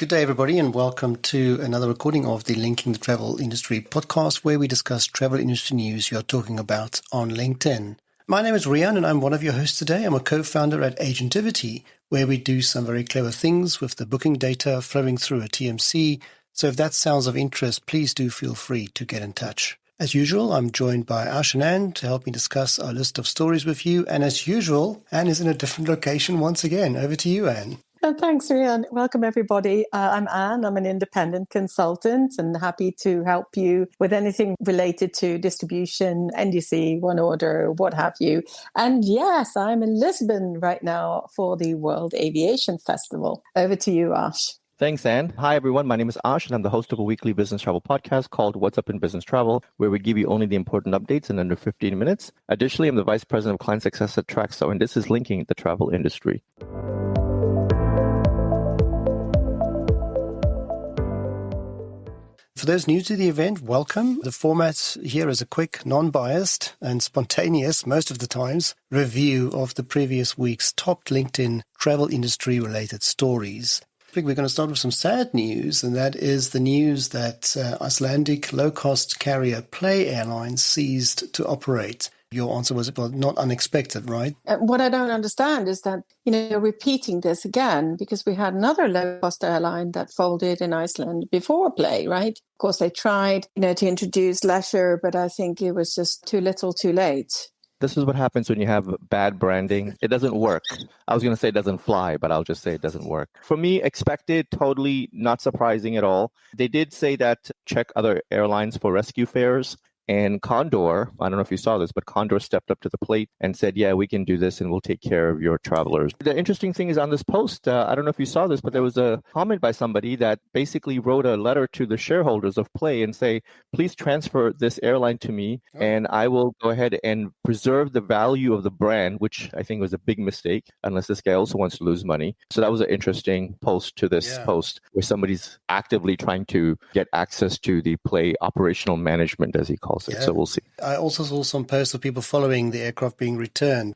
Good day, everybody, and welcome to another recording of the Linking the Travel Industry podcast, where we discuss travel industry news you're talking about on LinkedIn. My name is Rian, and I'm one of your hosts today. I'm a co-founder at Agentivity, where we do some very clever things with the booking data flowing through a TMC. So if that sounds of interest, please do feel free to get in touch. As usual, I'm joined by Ash and Anne to help me discuss our list of stories with you. And as usual, Anne is in a different location once again. Over to you, Anne. Thanks, Rian. Welcome, everybody. I'm Anne. I'm an independent consultant and happy to help you with anything related to distribution, NDC, one order, what have you. And yes, I'm in Lisbon right now for the World Aviation Festival. Over to you, Ash. Thanks, Anne. Hi, everyone. My name is Ash, and I'm the host of a weekly business travel podcast called What's Up in Business Travel, where we give you only the important updates in under 15 minutes. Additionally, I'm the Vice President of Client Success at Traxo, and this is Linking the Travel Industry. For those new to the event, welcome. The format here is a quick, non-biased and spontaneous, most of the times, review of the previous week's top LinkedIn travel industry-related stories. I think we're going to start with some sad news, and that is the news that Icelandic low-cost carrier Play Airlines ceased to operate. Your answer was, well, not unexpected, right? What I don't understand is that, you're repeating this again because we had another low-cost airline that folded in Iceland before Play, right? Of course, they tried, to introduce leisure, but I think it was just too little too late. This is what happens when you have bad branding. It doesn't work. I was going to say it doesn't fly, but I'll just say it doesn't work. For me, expected, totally not surprising at all. They did say that check other airlines for rescue fares. And Condor, I don't know if you saw this, but Condor stepped up to the plate and said, yeah, we can do this and we'll take care of your travelers. The interesting thing is on this post, I don't know if you saw this, but there was a comment by somebody that basically wrote a letter to the shareholders of Play and say, please transfer this airline to me and I will go ahead and preserve the value of the brand, which I think was a big mistake, unless this guy also wants to lose money. So that was an interesting post to this post where somebody's actively trying to get access to the Play operational management, as he calls it. So we'll see. I also saw some posts of people following the aircraft being returned.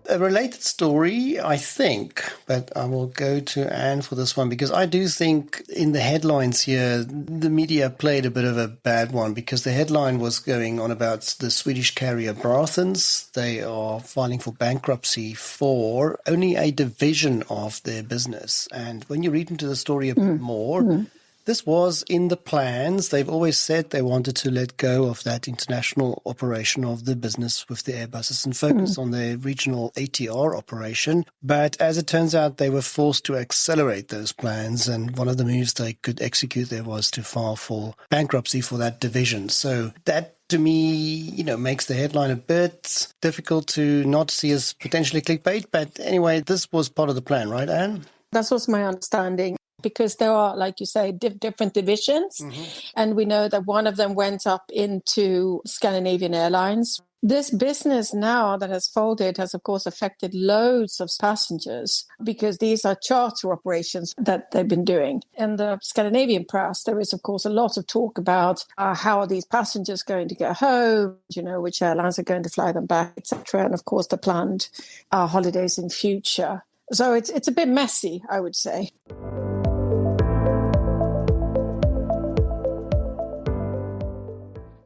A related story, I think, but I will go to Anne for this one because I do think in the headlines here, the media played a bit of a bad one because the headline was going on about the Swedish carrier Braathens. They are filing for bankruptcy for only a division of their business. And when you read into the story a bit more, this was in the plans. They've always said they wanted to let go of that international operation of the business with the Airbuses and focus on their regional ATR operation. But as it turns out, they were forced to accelerate those plans. And one of the moves they could execute there was to file for bankruptcy for that division. So that, to me, makes the headline a bit difficult to not see as potentially clickbait. But anyway, this was part of the plan, right, Anne? That was my understanding. Because there are, like you say, different divisions. And we know that one of them went up into Scandinavian Airlines. This business now that has folded has, of course, affected loads of passengers because these are charter operations that they've been doing. In the Scandinavian press, there is, of course, a lot of talk about how are these passengers going to get home, which airlines are going to fly them back, etc. And, of course, the planned holidays in future. So it's a bit messy, I would say.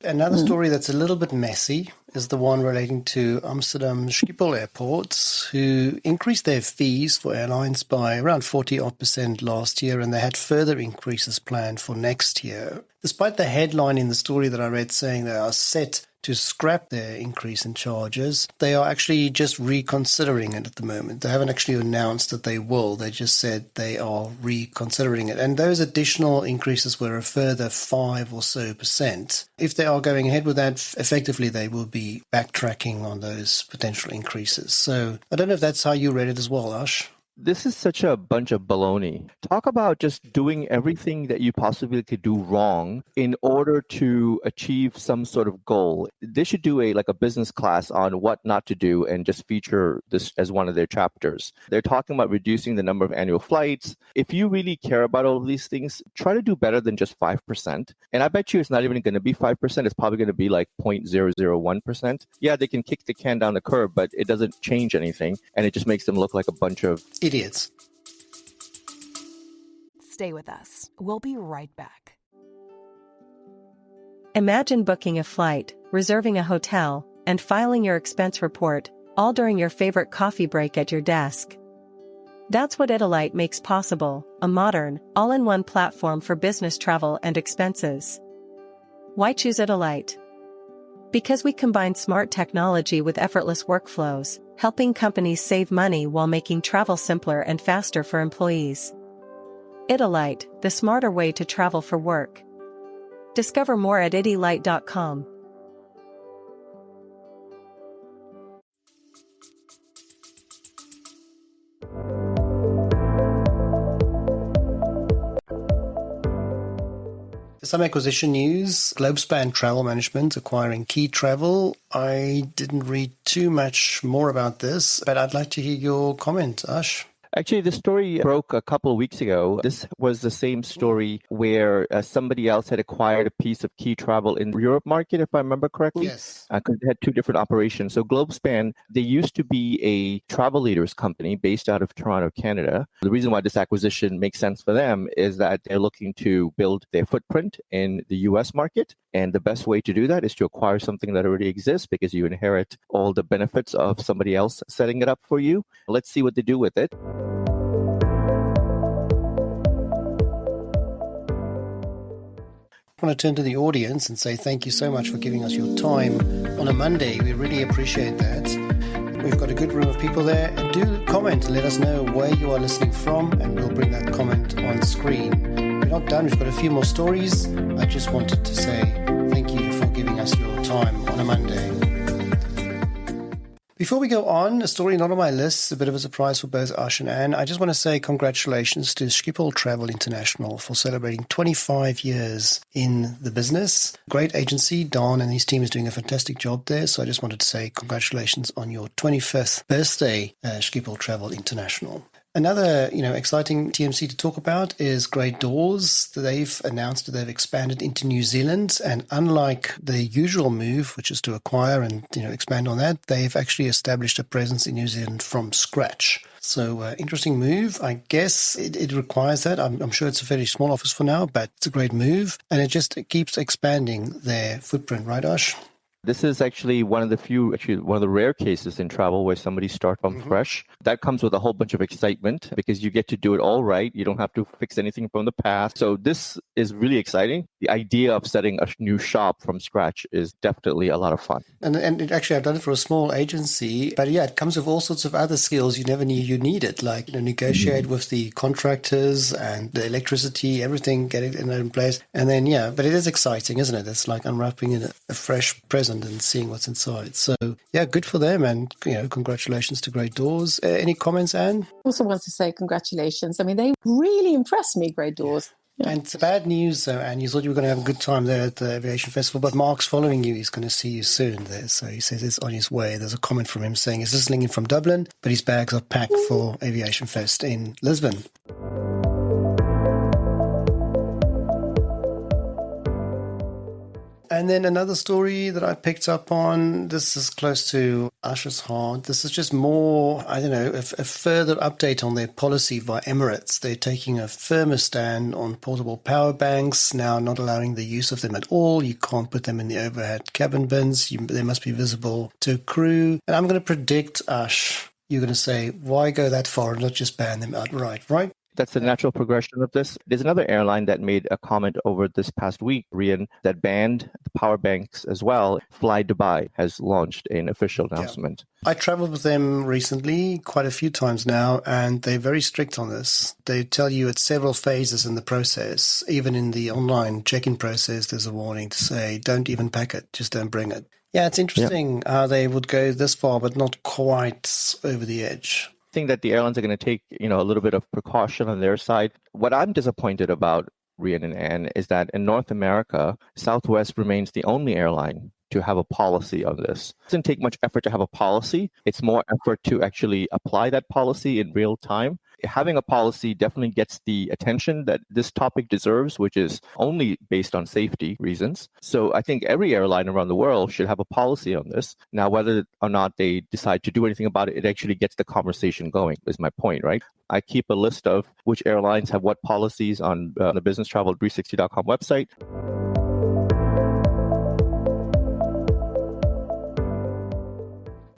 Another story that's a little bit messy is the one relating to Amsterdam Schiphol airports, who increased their fees for airlines by around 40% last year, and they had further increases planned for next year. Despite the headline in the story that I read saying they are set to scrap their increase in charges, they are actually just reconsidering it at the moment. They haven't actually announced that they will. They just said they are reconsidering it. And those additional increases were a further 5% or so. If they are going ahead with that, effectively they will be backtracking on those potential increases. So I don't know if that's how you read it as well, Ash. This is such a bunch of baloney. Talk about just doing everything that you possibly could do wrong in order to achieve some sort of goal. They should do a business class on what not to do and just feature this as one of their chapters. They're talking about reducing the number of annual flights. If you really care about all of these things, try to do better than just 5%. And I bet you it's not even going to be 5%. It's probably going to be like 0.001%. Yeah, they can kick the can down the curb, but it doesn't change anything. And it just makes them look like a bunch of idiots. Stay with us. We'll be right back. Imagine booking a flight, reserving a hotel, and filing your expense report, all during your favorite coffee break at your desk. That's what Italite makes possible, a modern, all-in-one platform for business travel and expenses. Why choose Italite? Because we combine smart technology with effortless workflows, helping companies save money while making travel simpler and faster for employees. Italite, the smarter way to travel for work. Discover more at italite.com. Some acquisition news. Globespan Travel Management acquiring Key Travel. I didn't read too much more about this, but I'd like to hear your comment, Ash. Actually, the story broke a couple of weeks ago. This was the same story where somebody else had acquired a piece of Key Travel in the Europe market, if I remember correctly. Yes. Because they had two different operations. So Globespan, they used to be a travel leaders company based out of Toronto, Canada. The reason why this acquisition makes sense for them is that they're looking to build their footprint in the US market. And the best way to do that is to acquire something that already exists because you inherit all the benefits of somebody else setting it up for you. Let's see what they do with it. I want to turn to the audience and say thank you so much for giving us your time on a Monday. We really appreciate that. We've got a good room of people there. And do comment and let us know where you are listening from, and we'll bring that comment on screen. We're not done. We've got a few more stories. I just wanted to say thank you for giving us your time on a Monday. Before we go on, a story not on my list, a bit of a surprise for both Ash and Anne. I just want to say congratulations to Schiphol Travel International for celebrating 25 years in the business. Great agency. Don and his team is doing a fantastic job there. So I just wanted to say congratulations on your 25th birthday, Schiphol Travel International. Another, exciting TMC to talk about is Great Dawes. They've announced that they've expanded into New Zealand, and unlike the usual move, which is to acquire and expand on that, they've actually established a presence in New Zealand from scratch. So interesting move. I guess it requires that. I'm sure it's a fairly small office for now, but it's a great move, and it keeps expanding their footprint, right, Ash? This is actually one of the rare cases in travel where somebody starts from fresh. That comes with a whole bunch of excitement because you get to do it all right. You don't have to fix anything from the past. So this is really exciting. The idea of setting a new shop from scratch is definitely a lot of fun. And actually, I've done it for a small agency, but yeah, it comes with all sorts of other skills you never knew you needed, like negotiate with the contractors and the electricity, everything, get it in place. And then, but it is exciting, isn't it? It's like unwrapping a fresh present and seeing what's inside. So yeah, good for them, and congratulations to Great Dawes. Any comments, Anne? Also want to say congratulations. I mean, they really impressed me, Great Dawes. Yeah. And bad news, Anne, you thought you were going to have a good time there at the Aviation Festival, but Mark's following you. He's going to see you soon there. So he says it's on his way. There's a comment from him saying he's listening in from Dublin, but his bags are packed for Aviation Fest in Lisbon. And then another story that I picked up on, this is close to Ash's heart. This is just more, a further update on their policy by Emirates. They're taking a firmer stand on portable power banks, now not allowing the use of them at all. You can't put them in the overhead cabin bins. They must be visible to crew. And I'm going to predict, Ash, you're going to say, why go that far and not just ban them outright, right? That's the natural progression of this. There's another airline that made a comment over this past week, Rian, that banned the power banks as well. Fly Dubai has launched an official announcement. I traveled with them recently, quite a few times now, and they're very strict on this. They tell you at several phases in the process, even in the online check-in process, there's a warning to say, don't even pack it, just don't bring it. Yeah, it's interesting how they would go this far, but not quite over the edge. think that the airlines are going to take, a little bit of precaution on their side. What I'm disappointed about, Rian and Anne, is that in North America, Southwest remains the only airline to have a policy on this. It doesn't take much effort to have a policy. It's more effort to actually apply that policy in real time. Having a policy definitely gets the attention that this topic deserves, which is only based on safety reasons. So I think every airline around the world should have a policy on this. Now, whether or not they decide to do anything about it, it actually gets the conversation going, is my point, right? I keep a list of which airlines have what policies on the businesstravel360.com website.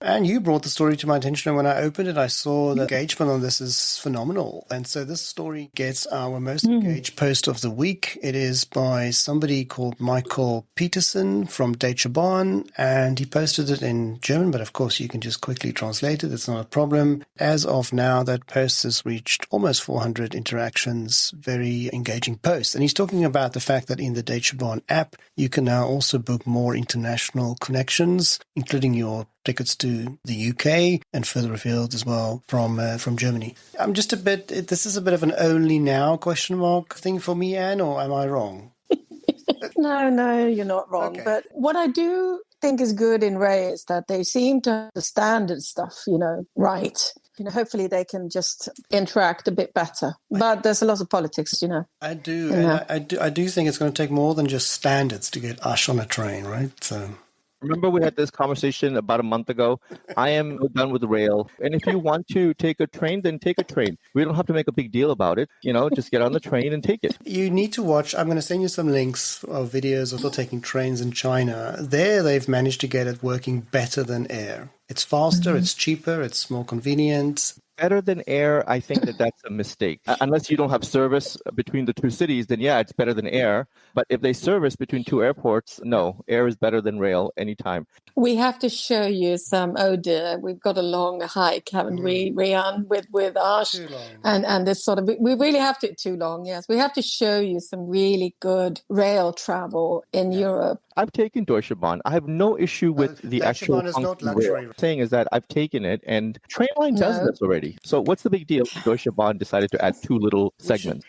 And you brought the story to my attention, and when I opened it, I saw the engagement on this is phenomenal. And so this story gets our most engaged post of the week. It is by somebody called Michael Peterson from Deutsche Bahn, and he posted it in German, but of course you can just quickly translate it. It's not a problem. As of now, that post has reached almost 400 interactions, very engaging post. And he's talking about the fact that in the Deutsche Bahn app, you can now also book more international connections, including your tickets to the UK and further afield as well from Germany. I'm just this is a bit of an only now question mark thing for me, Anne, or am I wrong? No, you're not wrong. Okay. But what I do think is good in Ray is that they seem to understand this stuff, right. Hopefully they can just interact a bit better. But there's a lot of politics, I do. And I do think it's going to take more than just standards to get Ash on a train, right? So... Remember we had this conversation about a month ago? I am done with rail. And if you want to take a train, then take a train. We don't have to make a big deal about it. Just get on the train and take it. You need to watch. I'm going to send you some links of videos of people taking trains in China. There, they've managed to get it working better than air. It's faster, it's cheaper, it's more convenient. Better than air, I think that's a mistake. Unless you don't have service between the two cities, then yeah, it's better than air. But if they service between two airports, no, air is better than rail anytime. We have to show you some, oh dear, we've got a long hike, haven't we, Rian, with Ash? Too long. And this sort of, we really have to, too long, yes. We have to show you some really good rail travel in Europe. I've taken Deutsche Bahn. I have no issue with the Deutsche actual Bahn is not luxury. rail. What I'm saying is that I've taken it, and Trainline does this already. So what's the big deal? Deutsche Bahn decided to add two little segments.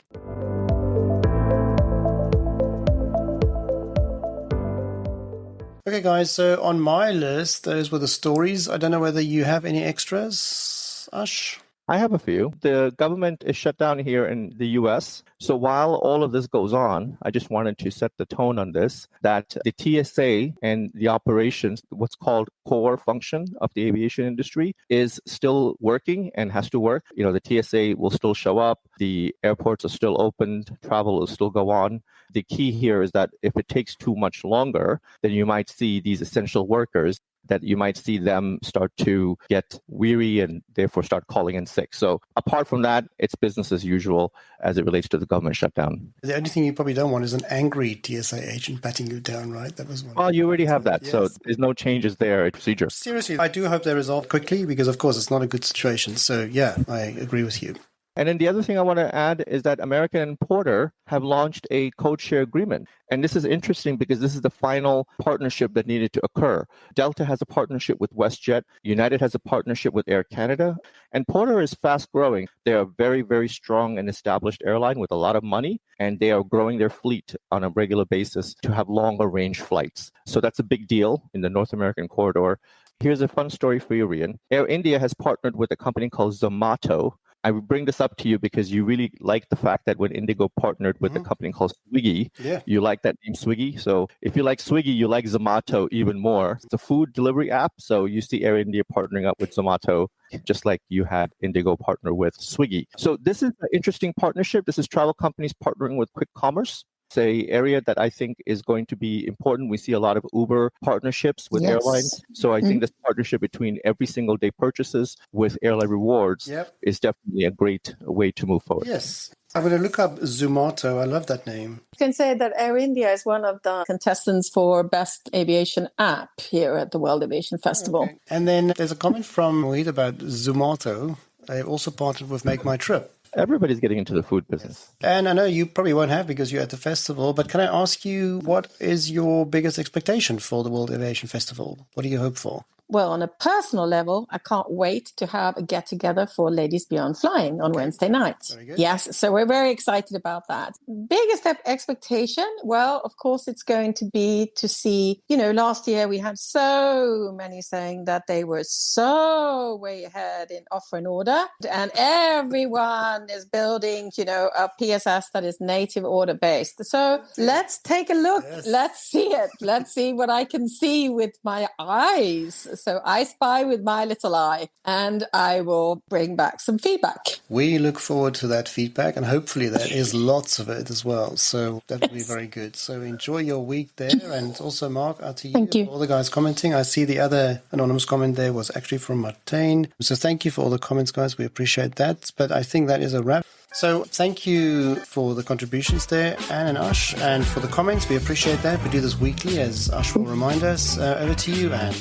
Okay, guys, so on my list, those were the stories. I don't know whether you have any extras, Ash? I have a few. The government is shut down here in the US. So while all of this goes on, I just wanted to set the tone on this, that the TSA and the operations, what's called core function of the aviation industry, is still working and has to work. The TSA will still show up. The airports are still open. Travel will still go on. The key here is that if it takes too much longer, then you might see these essential workers, that you might see them start to get weary and therefore start calling in sick. So apart from that, it's business as usual as it relates to the government shutdown. The only thing you probably don't want is an angry TSA agent patting you down, right? That was one. Well, you already have that. Yes. So there's no changes there in procedure. Seriously, I do hope they resolve quickly because, of course, it's not a good situation. So, yeah, I agree with you. And then the other thing I want to add is that American and Porter have launched a code share agreement. And this is interesting because this is the final partnership that needed to occur. Delta has a partnership with WestJet. United has a partnership with Air Canada. And Porter is fast growing. They're a very, very strong and established airline with a lot of money. And they are growing their fleet on a regular basis to have longer range flights. So that's a big deal in the North American corridor. Here's a fun story for you, Rian. Air India has partnered with a company called Zomato. I would bring this up to you because you really like the fact that when Indigo partnered with a company called Swiggy, you like that name Swiggy. So if you like Swiggy, you like Zomato even more. It's a food delivery app. So you see Air India partnering up with Zomato, just like you had Indigo partner with Swiggy. So this is an interesting partnership. This is travel companies partnering with quick commerce. It's an area that I think is going to be important. We see a lot of Uber partnerships with airlines. So I think this partnership between every single day purchases with airline rewards is definitely a great way to move forward. Yes. I'm going to look up Zomato. I love that name. You can say that Air India is one of the contestants for Best Aviation App here at the World Aviation Festival. Okay. And then there's a comment from Moeed about Zomato. They've also partnered with Make My Trip. Everybody's getting into the food business. And I know you probably won't have because you're at the festival, but can I ask you, what is your biggest expectation for the World Aviation Festival? What do you hope for? well, on a personal level, I can't wait to have a get together for Ladies Beyond Flying on Wednesday night. Very good. Yes, so we're very excited about that. Biggest expectation? Well, of course, it's going to be to see, last year we had so many saying that they were so way ahead in offer and order, and everyone is building, a PSS that is native order based. So let's take a look. Yes. Let's see it. Let's see what I can see with my eyes. So I spy with my little eye, and I will bring back some feedback. We look forward to that feedback, and hopefully there is lots of it as well. So that would be very good. So enjoy your week there. And also, Mark, to you. Thank you. For all the guys commenting. I see the other anonymous comment there was actually from Martijn. So thank you for all the comments, guys. We appreciate that. But I think that is a wrap. So thank you for the contributions there, Anne and Ash, and for the comments. We appreciate that. We do this weekly, as Ash will remind us. Over to you, Anne.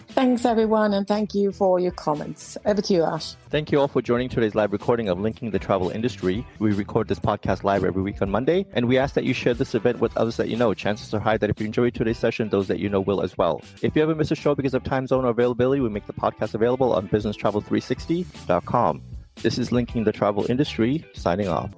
Thanks, everyone, and thank you for your comments. Over to you, Ash. Thank you all for joining today's live recording of Linking the Travel Industry. We record this podcast live every week on Monday, and we ask that you share this event with others that you know. Chances are high that if you enjoyed today's session, those that you know will as well. If you ever miss a show because of time zone or availability, we make the podcast available on businesstravel360.com. This is Linking the Travel Industry, signing off.